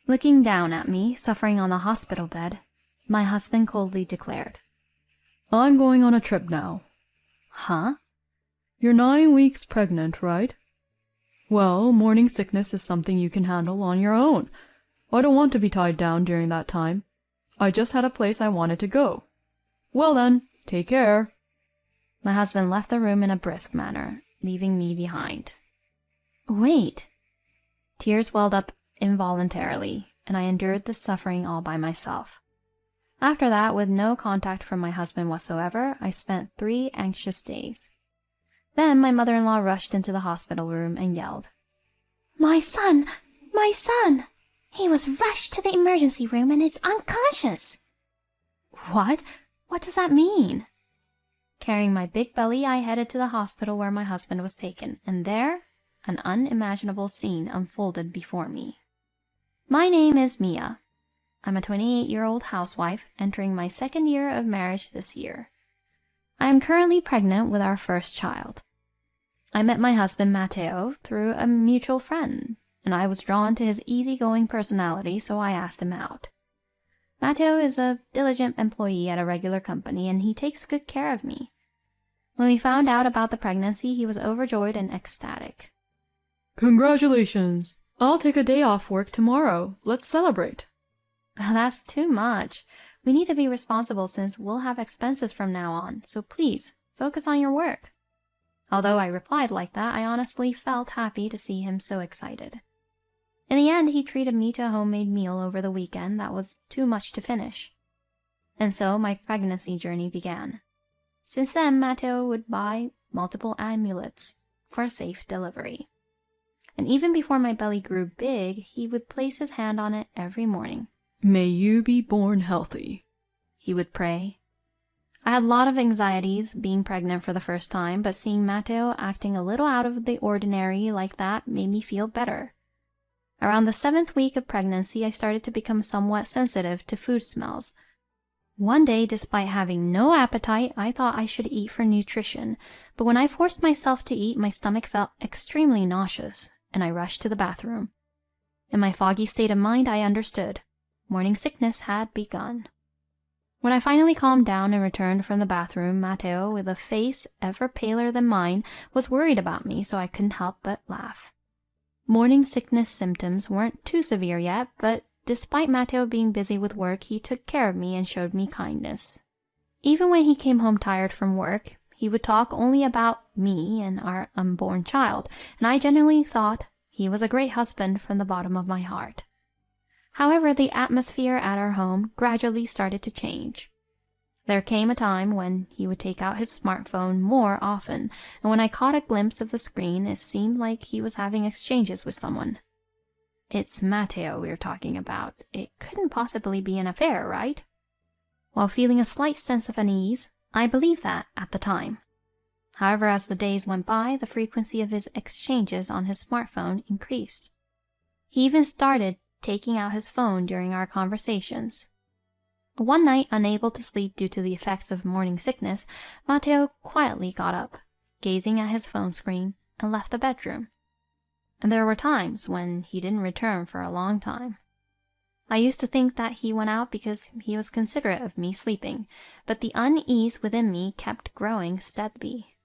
Looking down at me, suffering on the hospital bed, my husband coldly declared, "I'm going on a trip now." "Huh?" "You're 9 weeks pregnant, right? Well, morning sickness is something you can handle on your own. I don't want to be tied down during that time. I just had a place I wanted to go. Well then, take care." My husband left the room in a brisk manner, leaving me behind. Wait! Tears welled up involuntarily, and I endured the suffering all by myself. After that, with no contact from my husband whatsoever, I spent 3 anxious days. Then my mother-in-law rushed into the hospital room and yelled, "My son! My son! He was rushed to the emergency room and is unconscious!" What? What does that mean? Carrying my big belly, I headed to the hospital where my husband was taken, and there an unimaginable scene unfolded before me. My name is Mia. I'm a 28-year-old housewife entering my 2nd year of marriage this year. I am currently pregnant with our first child. I met my husband Matteo through a mutual friend, and I was drawn to his easygoing personality, so I asked him out. Matteo is a diligent employee at a regular company, and he takes good care of me. When we found out about the pregnancy, he was overjoyed and ecstatic. "Congratulations! I'll take a day off work tomorrow. Let's celebrate." That's too much. We need to be responsible since we'll have expenses from now on, so please, focus on your work. Although I replied like that, I honestly felt happy to see him so excited. In the end, he treated me to a homemade meal over the weekend that was too much to finish. And so my pregnancy journey began. Since then, Matteo would buy multiple amulets for a safe delivery. And even before my belly grew big, he would place his hand on it every morning. "May you be born healthy," he would pray. I had a lot of anxieties being pregnant for the first time, but seeing Matteo acting a little out of the ordinary like that made me feel better. Around the 7th week of pregnancy, I started to become somewhat sensitive to food smells. One day, despite having no appetite, I thought I should eat for nutrition, but when I forced myself to eat, my stomach felt extremely nauseous, and I rushed to the bathroom. In my foggy state of mind, I understood. Morning sickness had begun. When I finally calmed down and returned from the bathroom, Matteo, with a face ever paler than mine, was worried about me, so I couldn't help but laugh. Morning sickness symptoms weren't too severe yet, but despite Matteo being busy with work, he took care of me and showed me kindness. Even when he came home tired from work, he would talk only about me and our unborn child, and I genuinely thought he was a great husband from the bottom of my heart. However, the atmosphere at our home gradually started to change. There came a time when he would take out his smartphone more often, and when I caught a glimpse of the screen, it seemed like he was having exchanges with someone. It's Matteo we're talking about. It couldn't possibly be an affair, right? While feeling a slight sense of unease, I believed that at the time. However, as the days went by, the frequency of his exchanges on his smartphone increased. He even started taking out his phone during our conversations. One night, unable to sleep due to the effects of morning sickness, Matteo quietly got up, gazing at his phone screen, and left the bedroom. And there were times when he didn't return for a long time. I used to think that he went out because he was considerate of me sleeping, but the unease within me kept growing steadily.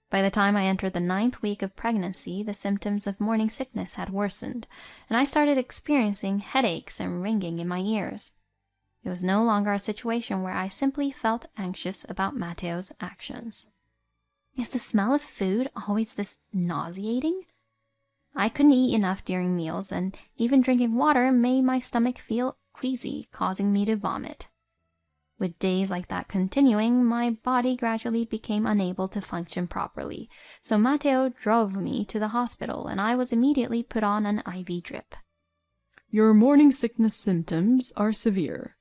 By the time I entered the 9th week of pregnancy, the symptoms of morning sickness had worsened, and I started experiencing headaches and ringing in my ears. It was no longer a situation where I simply felt anxious about Matteo's actions. Is the smell of food always this nauseating? I couldn't eat enough during meals, and even drinking water made my stomach feel queasy, causing me to vomit. With days like that continuing, my body gradually became unable to function properly, so Matteo drove me to the hospital, and I was immediately put on an IV drip. "Your morning sickness symptoms are severe.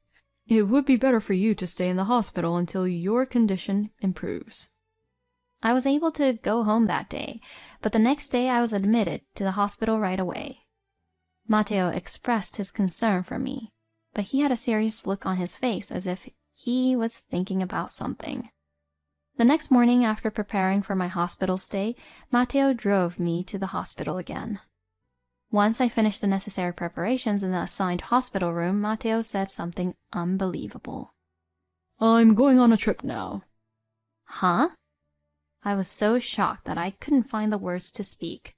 It would be better for you to stay in the hospital until your condition improves." I was able to go home that day, but the next day I was admitted to the hospital right away. Matteo expressed his concern for me, but he had a serious look on his face as if he was thinking about something. The next morning, after preparing for my hospital stay, Matteo drove me to the hospital again. Once I finished the necessary preparations in the assigned hospital room, Matteo said something unbelievable. I'm going on a trip now. Huh? I was so shocked that I couldn't find the words to speak.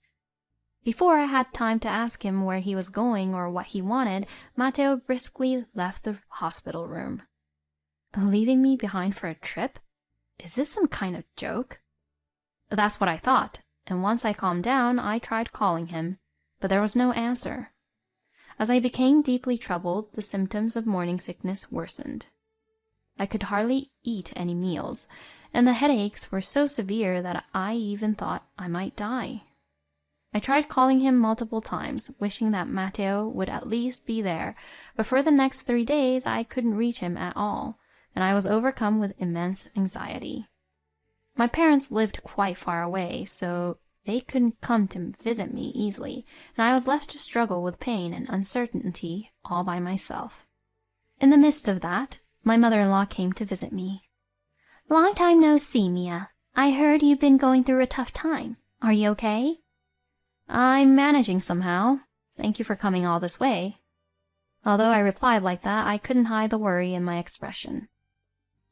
Before I had time to ask him where he was going or what he wanted, Matteo briskly left the hospital room. Leaving me behind for a trip? Is this some kind of joke? That's what I thought, and once I calmed down, I tried calling him, but there was no answer. As I became deeply troubled, the symptoms of morning sickness worsened. I could hardly eat any meals, and the headaches were so severe that I even thought I might die. I tried calling him multiple times, wishing that Matteo would at least be there, but for the next 3 days I couldn't reach him at all, and I was overcome with immense anxiety. My parents lived quite far away, so they couldn't come to visit me easily, and I was left to struggle with pain and uncertainty all by myself. In the midst of that, my mother-in-law came to visit me. "Long time no see, Mia. I heard you've been going through a tough time. Are you okay?" "I'm managing somehow. Thank you for coming all this way." Although I replied like that, I couldn't hide the worry in my expression.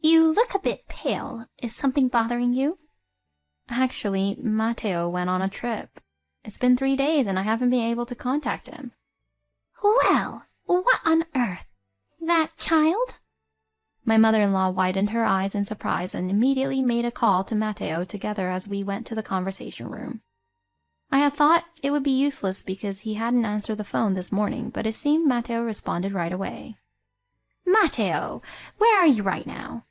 "You look a bit pale. Is something bothering you?" "Actually, Matteo went on a trip. It's been 3 days and I haven't been able to contact him." "Well, what on earth? That child?" My mother-in-law widened her eyes in surprise and immediately made a call to Matteo together as we went to the conversation room. I had thought it would be useless because he hadn't answered the phone this morning, but it seemed Matteo responded right away. "Matteo, where are you right now?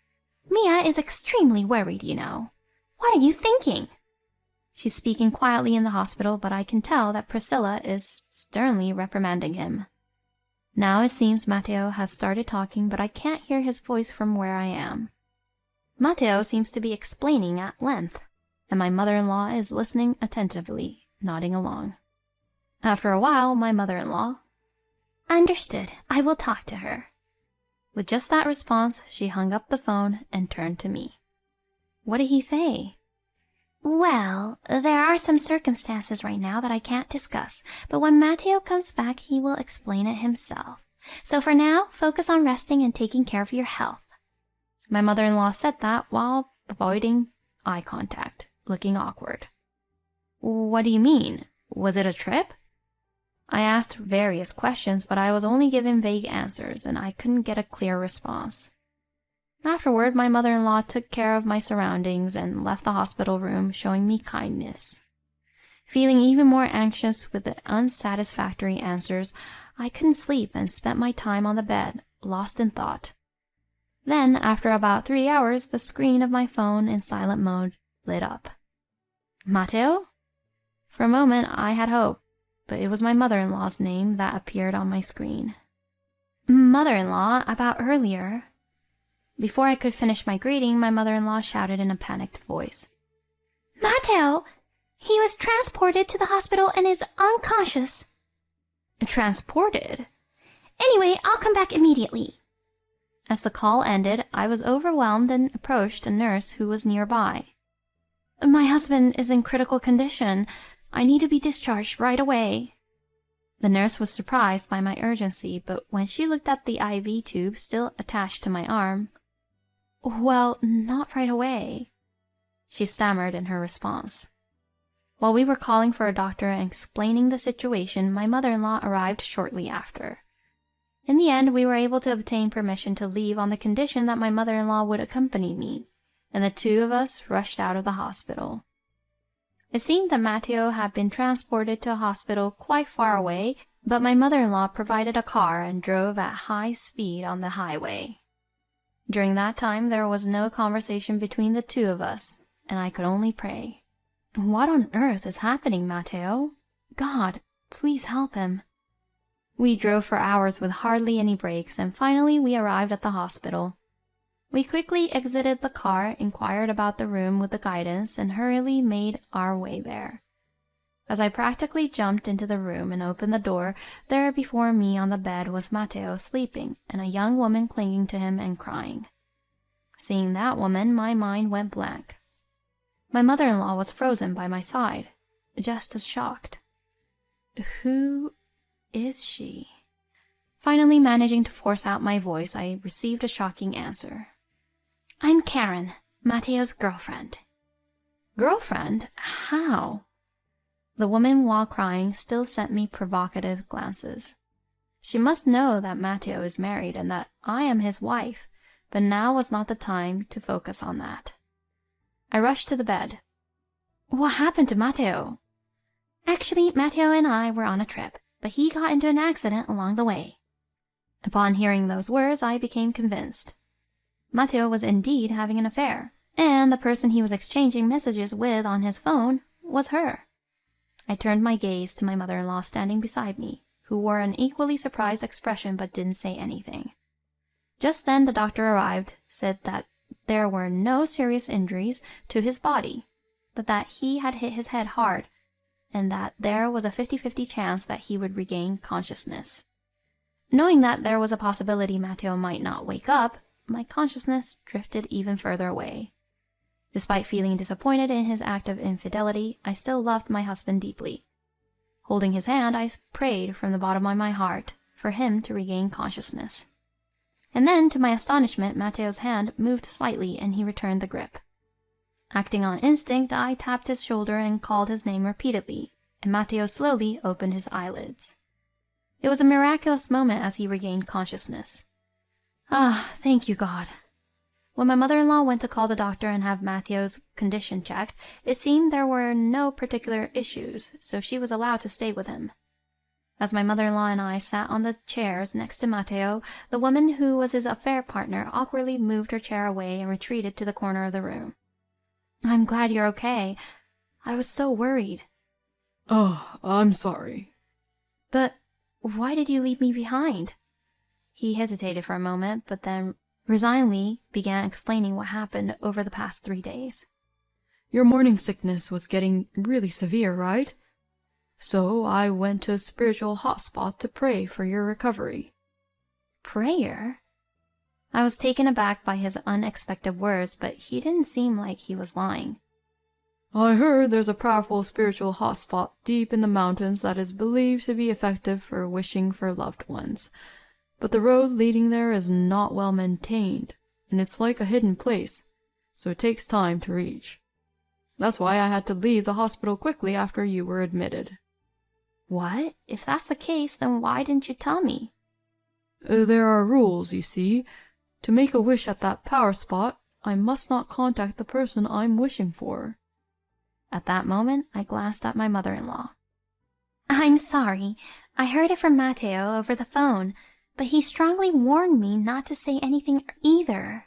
Mia is extremely worried, you know. What are you thinking?" She's speaking quietly in the hospital, but I can tell that Priscilla is sternly reprimanding him. Now it seems Matteo has started talking, but I can't hear his voice from where I am. Matteo seems to be explaining at length, and my mother-in-law is listening attentively, nodding along. After a while, my mother-in-law, "Understood. I will talk to her." With just that response, she hung up the phone and turned to me. "What did he say?" "Well, there are some circumstances right now that I can't discuss, but when Matteo comes back, he will explain it himself. So for now, focus on resting and taking care of your health." My mother-in-law said that while avoiding eye contact, looking awkward. "What do you mean? Was it a trip?" I asked various questions, but I was only given vague answers, and I couldn't get a clear response. Afterward, my mother-in-law took care of my surroundings and left the hospital room, showing me kindness. Feeling even more anxious with the unsatisfactory answers, I couldn't sleep and spent my time on the bed, lost in thought. Then, after about 3 hours, the screen of my phone in silent mode lit up. "Matteo?" For a moment I had hope, but it was my mother-in-law's name that appeared on my screen. "Mother-in-law, about earlier." Before I could finish my greeting, my mother-in-law shouted in a panicked voice. "Matteo! He was transported to the hospital and is unconscious." "Transported?" "Anyway, I'll come back immediately." As the call ended, I was overwhelmed and approached a nurse who was nearby. "My husband is in critical condition. I need to be discharged right away." The nurse was surprised by my urgency, but when she looked at the IV tube still attached to my arm, "Well, not right away," she stammered in her response. While we were calling for a doctor and explaining the situation, my mother-in-law arrived shortly after. In the end, we were able to obtain permission to leave on the condition that my mother-in-law would accompany me, and the two of us rushed out of the hospital. It seemed that Matteo had been transported to a hospital quite far away, but my mother-in-law provided a car and drove at high speed on the highway. During that time, there was no conversation between the two of us, and I could only pray. "What on earth is happening, Matteo? God, please help him." We drove for hours with hardly any breaks, and finally we arrived at the hospital. We quickly exited the car, inquired about the room with the guidance, and hurriedly made our way there. As I practically jumped into the room and opened the door, there before me on the bed was Matteo sleeping, and a young woman clinging to him and crying. Seeing that woman, my mind went blank. My mother-in-law was frozen by my side, just as shocked. Who is she? Finally managing to force out my voice, I received a shocking answer. I'm Karen, Matteo's girlfriend. Girlfriend? How? The woman, while crying, still sent me provocative glances. She must know that Matteo is married and that I am his wife, but now was not the time to focus on that. I rushed to the bed. What happened to Matteo? Actually, Matteo and I were on a trip, but he got into an accident along the way. Upon hearing those words, I became convinced. Matteo was indeed having an affair, and the person he was exchanging messages with on his phone was her. I turned my gaze to my mother-in-law standing beside me, who wore an equally surprised expression but didn't say anything. Just then the doctor arrived, said that there were no serious injuries to his body, but that he had hit his head hard, and that there was a 50-50 chance that he would regain consciousness. Knowing that there was a possibility Matteo might not wake up, my consciousness drifted even further away. Despite feeling disappointed in his act of infidelity, I still loved my husband deeply. Holding his hand, I prayed from the bottom of my heart for him to regain consciousness. And then, to my astonishment, Matteo's hand moved slightly and he returned the grip. Acting on instinct, I tapped his shoulder and called his name repeatedly, and Matteo slowly opened his eyelids. It was a miraculous moment as he regained consciousness. Ah, thank you, God. When my mother-in-law went to call the doctor and have Matteo's condition checked, it seemed there were no particular issues, so she was allowed to stay with him. As my mother-in-law and I sat on the chairs next to Matteo, the woman who was his affair partner awkwardly moved her chair away and retreated to the corner of the room. I'm glad you're okay. I was so worried. Oh, I'm sorry. But why did you leave me behind? He hesitated for a moment, but then resignedly began explaining what happened over the past 3 days. Your morning sickness was getting really severe, right? So I went to a spiritual hotspot to pray for your recovery. Prayer? I was taken aback by his unexpected words, but he didn't seem like he was lying. I heard there's a powerful spiritual hotspot deep in the mountains that is believed to be effective for wishing for loved ones. But the road leading there is not well maintained, and it's like a hidden place, so it takes time to reach. That's why I had to leave the hospital quickly after you were admitted. What? If that's the case, then why didn't you tell me? There are rules, you see. To make a wish at that power spot, I must not contact the person I'm wishing for. At that moment, I glanced at my mother-in-law. I'm sorry. I heard it from Matteo over the phone, but he strongly warned me not to say anything either.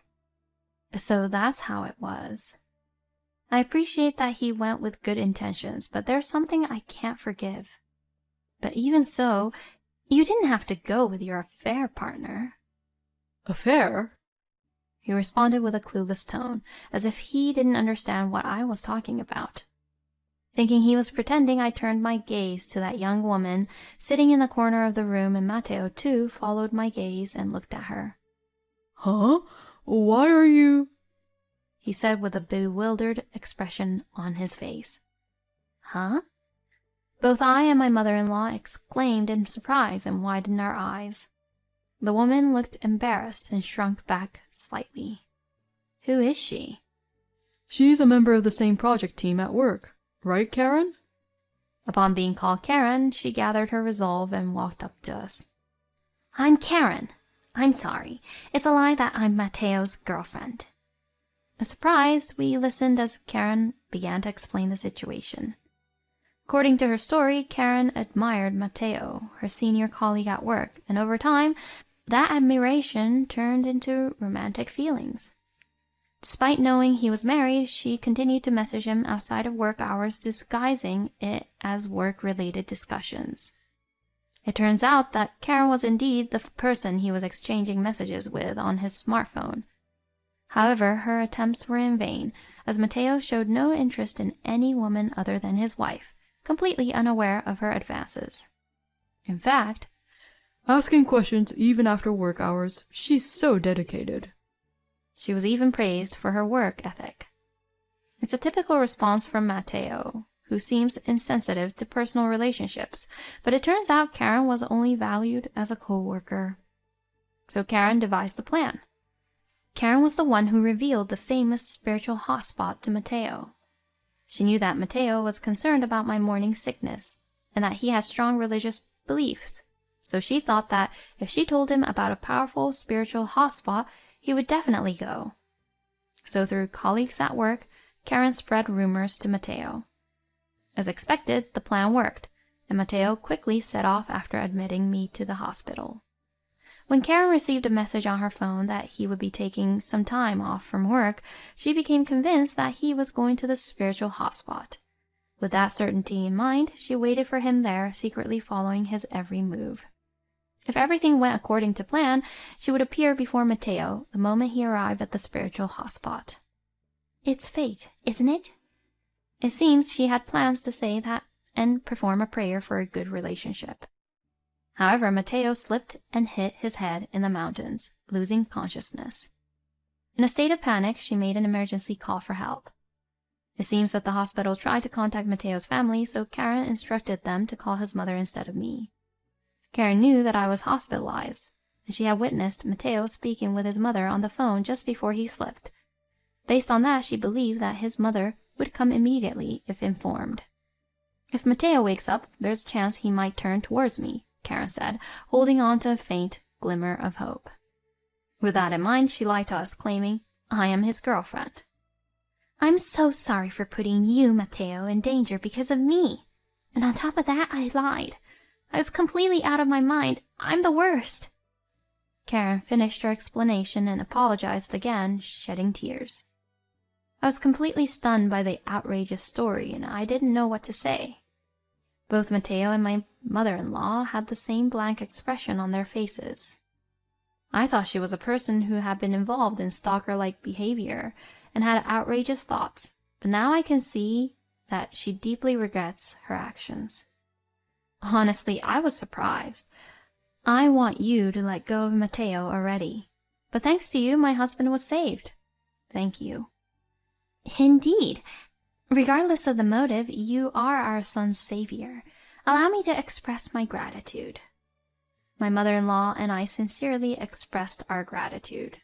So that's how it was. I appreciate that he went with good intentions, but there's something I can't forgive. But even so, you didn't have to go with your affair partner. Affair? He responded with a clueless tone, as if he didn't understand what I was talking about. Thinking he was pretending, I turned my gaze to that young woman sitting in the corner of the room, and Matteo, too, followed my gaze and looked at her. Huh? Why are you... he said with a bewildered expression on his face. Huh? Both I and my mother-in-law exclaimed in surprise and widened our eyes. The woman looked embarrassed and shrunk back slightly. Who is she? She's a member of the same project team at work. Right, Karen? Upon being called Karen, she gathered her resolve and walked up to us. I'm Karen. I'm sorry. It's a lie that I'm Matteo's girlfriend. Surprised, we listened as Karen began to explain the situation. According to her story, Karen admired Matteo, her senior colleague at work, and over time, that admiration turned into romantic feelings. Despite knowing he was married, she continued to message him outside of work hours, disguising it as work-related discussions. It turns out that Karen was indeed the person he was exchanging messages with on his smartphone. However, her attempts were in vain, as Matteo showed no interest in any woman other than his wife, completely unaware of her advances. In fact, asking questions even after work hours, she's so dedicated. She was even praised for her work ethic. It's a typical response from Matteo, who seems insensitive to personal relationships, but it turns out Karen was only valued as a co-worker. So Karen devised a plan. Karen was the one who revealed the famous spiritual hotspot to Mateo. She knew that Mateo was concerned about my morning sickness, and that he had strong religious beliefs, so she thought that if she told him about a powerful spiritual hotspot, he would definitely go. So through colleagues at work, Karen spread rumors to Mateo. As expected, the plan worked, and Mateo quickly set off after admitting me to the hospital. When Karen received a message on her phone that he would be taking some time off from work, she became convinced that he was going to the spiritual hotspot. With that certainty in mind, she waited for him there, secretly following his every move. If everything went according to plan, she would appear before Mateo the moment he arrived at the spiritual hotspot. It's fate, isn't it? It seems she had plans to say that and perform a prayer for a good relationship. However, Mateo slipped and hit his head in the mountains, losing consciousness. In a state of panic, she made an emergency call for help. It seems that the hospital tried to contact Mateo's family, so Karen instructed them to call his mother instead of me. Karen knew that I was hospitalized, and she had witnessed Mateo speaking with his mother on the phone just before he slipped. Based on that, she believed that his mother would come immediately if informed. If Mateo wakes up, there's a chance he might turn towards me, Karen said, holding on to a faint glimmer of hope. With that in mind, she lied to us, claiming, I am his girlfriend. I'm so sorry for putting you, Mateo, in danger because of me. And on top of that, I lied. I was completely out of my mind. I'm the worst. Karen finished her explanation and apologized again, shedding tears. I was completely stunned by the outrageous story, and I didn't know what to say. Both Mateo and my mother-in-law had the same blank expression on their faces. I thought she was a person who had been involved in stalker-like behavior and had outrageous thoughts, but now I can see that she deeply regrets her actions. Honestly, I was surprised. I want you to let go of Mateo already, but thanks to you, my husband was saved. Thank you. Indeed. Regardless of the motive, you are our son's savior. Allow me to express my gratitude. My mother-in-law and I sincerely expressed our gratitude.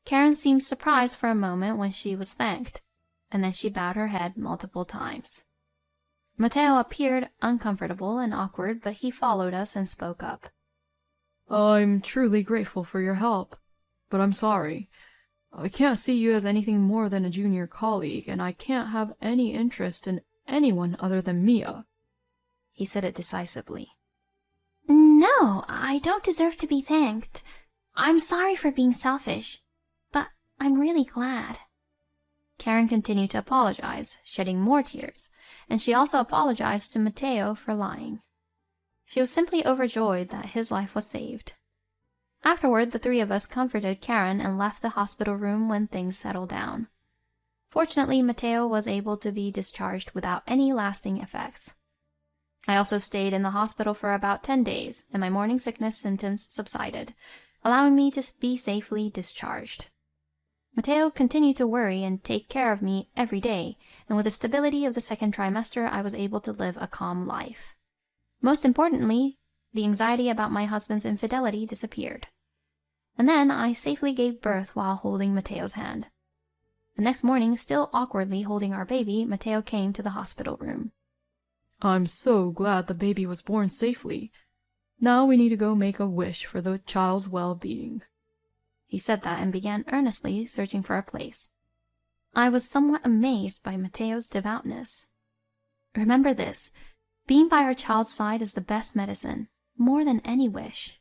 Karen seemed surprised for a moment when she was thanked, and then she bowed her head multiple times. Mateo appeared uncomfortable and awkward, but he followed us and spoke up. I'm truly grateful for your help, but I'm sorry. I can't see you as anything more than a junior colleague, and I can't have any interest in anyone other than Mia. He said it decisively. No, I don't deserve to be thanked. I'm sorry for being selfish, but I'm really glad. Karen continued to apologize, shedding more tears, and she also apologized to Mateo for lying. She was simply overjoyed that his life was saved. Afterward, the three of us comforted Karen and left the hospital room when things settled down. Fortunately, Mateo was able to be discharged without any lasting effects. I also stayed in the hospital for about 10 days, and my morning sickness symptoms subsided, allowing me to be safely discharged. Mateo continued to worry and take care of me every day, and with the stability of the second trimester, I was able to live a calm life. Most importantly, the anxiety about my husband's infidelity disappeared. And then I safely gave birth while holding Mateo's hand. The next morning, still awkwardly holding our baby, Mateo came to the hospital room. I'm so glad the baby was born safely. Now we need to go make a wish for the child's well-being. He said that and began earnestly searching for a place. I was somewhat amazed by Mateo's devoutness. Remember this, being by our child's side is the best medicine, more than any wish.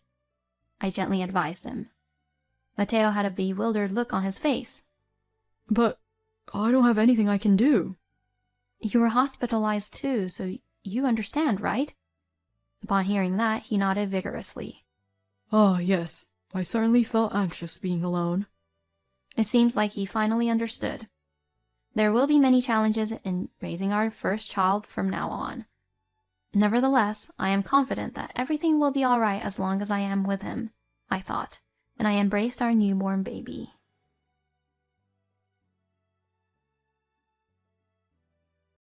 I gently advised him. Mateo had a bewildered look on his face. But I don't have anything I can do. You were hospitalized too, so you understand, right? Upon hearing that, he nodded vigorously. Ah, yes. I certainly felt anxious being alone. It seems like he finally understood. There will be many challenges in raising our first child from now on. Nevertheless, I am confident that everything will be all right as long as I am with him, I thought, and I embraced our newborn baby.